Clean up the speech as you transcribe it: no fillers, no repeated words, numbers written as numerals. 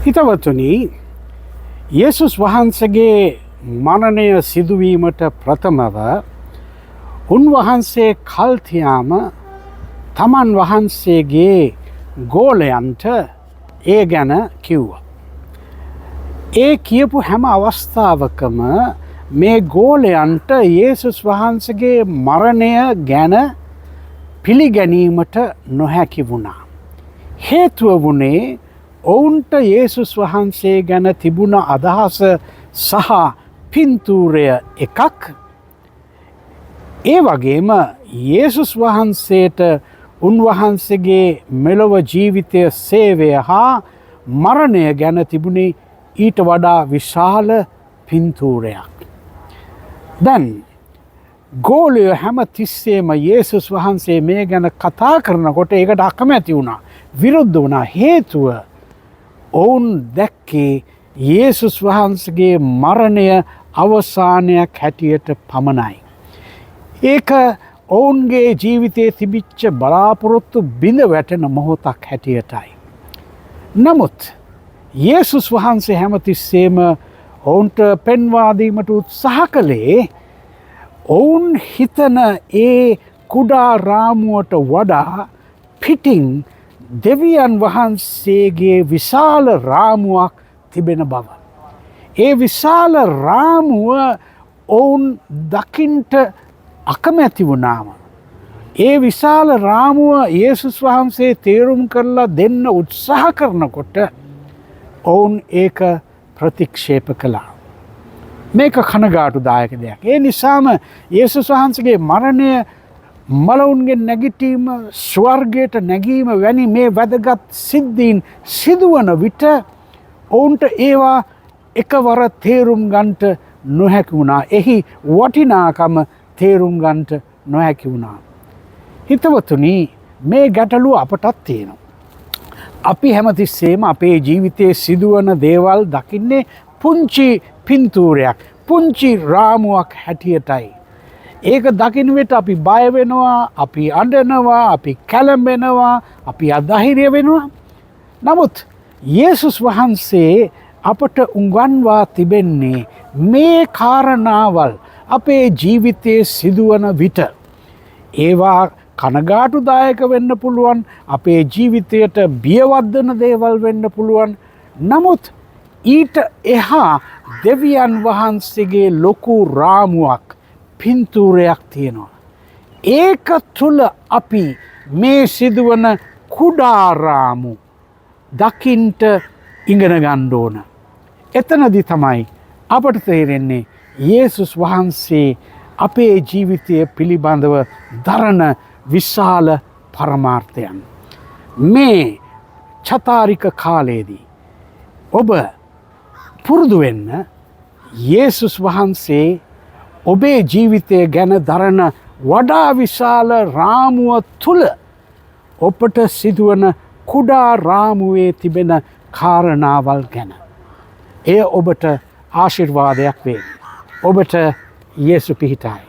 හිතවතුනි, යේසුස් වහන්සේගේ මරණය සිදුවීමට ප්‍රථමව උන්වහන්සේ කල්තියාම තමන් වහන්සේගේ ගෝලයන්ට ඒ ගැන කිව්වා. ඒ කියපු හැම අවස්ථාවකම මේ ගෝලයන්ට යේසුස් වහන්සේගේ මරණය ගැන පිළිගැනීමට නොහැකි වුණා. හේතුව වුණේ ඔවුන්ට යේසුස් වහන්සේ ගැන තිබුණ අදහස සහ පින්තූරය එකක්. ඒ වගේම යේසුස් වහන්සේට උන්වහන්සේගේ මෙලොව ජීවිතය සේවය හා මරණය ගැන තිබුණේ ඊට වඩා විශාල පින්තූරයක්. දැන් ගෝලය හැම තිස්සේම යේසුස් වහන්සේ මේ ගැන කතා කරනකොට ඒකට අකමැති වුණා, විරුද්ධ වුණා. හේතුව ඔවුන් දැක්කේ යේසුස් වහන්සේගේ මරණය අවසානයක් හැටියට පමණයි. ඒක ඔවුන්ගේ ජීවිතයේ තිබිච්ච බලාපොරොත්තු බිඳ වැටෙන මොහොතක් හැටියටයි. නමුත් යේසුස් වහන්සේ හැමතිස්සේම ඔවුන්ට පෙන්වා දීමට උත්සාහ කළේ ඔවුන් හිතන ඒ කුඩා රාමුවට වඩා පිටින් දෙවියන් වහන්සේගේ විශාල රාමුවක් තිබෙන බව. ඒ විශාල රාමුව ඔවුන් දකින්ට අකමැති වුණාම, ඒ විශාල රාමුව යේසුස් වහන්සේ තේරුම් කරලා දෙන්න උත්සාහ කරනකොට ඔවුන් ඒක ප්‍රතික්ෂේප කළා. මේක කනගාටුදායක දෙයක්. ඒ නිසාම යේසුස් වහන්සේගේ මරණය, මලවුන්ගේ නැගිටීම, ස්වර්ගයට නැගීම වැනි මේ වැදගත් සිද්ධීන් සිදුවන විට ඔවුන්ට ඒවා එකවර තේරුම් ගන්නට නොහැකි වුණා. එහි වටිනාකම තේරුම් ගන්නට නොහැකි වුණා. හිතවතුනි, මේ ගැටලුව අපටත් තියෙනවා. අපි හැමතිස්සේම අපේ ජීවිතයේ සිදුවන දේවල් දකින්නේ පුංචි පින්තූරයක්, පුංචි රාමුවක් හැටියටයි. ඒක දකින විට අපි බය වෙනවා, අපි අඬනවා, අපි කැළඹෙනවා, අපි අධෛර්ය වෙනවා. නමුත් යේසුස් වහන්සේ අපට උගන්වා තිබෙන්නේ මේ කාරණාවල් අපේ ජීවිතයේ සිදුවන විට ඒවා කනගාටුදායක වෙන්න පුළුවන්, අපේ ජීවිතයට බියවද්දන දේවල් වෙන්න පුළුවන්. නමුත් ඊට එහා දෙවියන් වහන්සේගේ ලොකු රාමුවක්, පින්තූරයක් තියෙනවා. ඒක තුළ අපි මේ සිදුවන කුඩා රාමු දකින්ට ඉගෙන ගන්න ඕන. එතනදි තමයි අපට තේරෙන්නේ යේසුස් වහන්සේ අපේ ජීවිතය පිළිබඳව දරන විශාල පරමාර්ථයන්. මේ චතාරික කාලයේදී ඔබ පුරුදු වෙන්න යේසුස් වහන්සේ ඔබේ ජීවිතය ගැන දරන වඩා විශාල රාමුව තුළ ඔබට සිදුවන කුඩා රාමුවේ තිබෙන කාරණාවල් ගැන. එය ඔබට ආශිර්වාදයක් වේ. ඔබට යේසු පිහිටයි.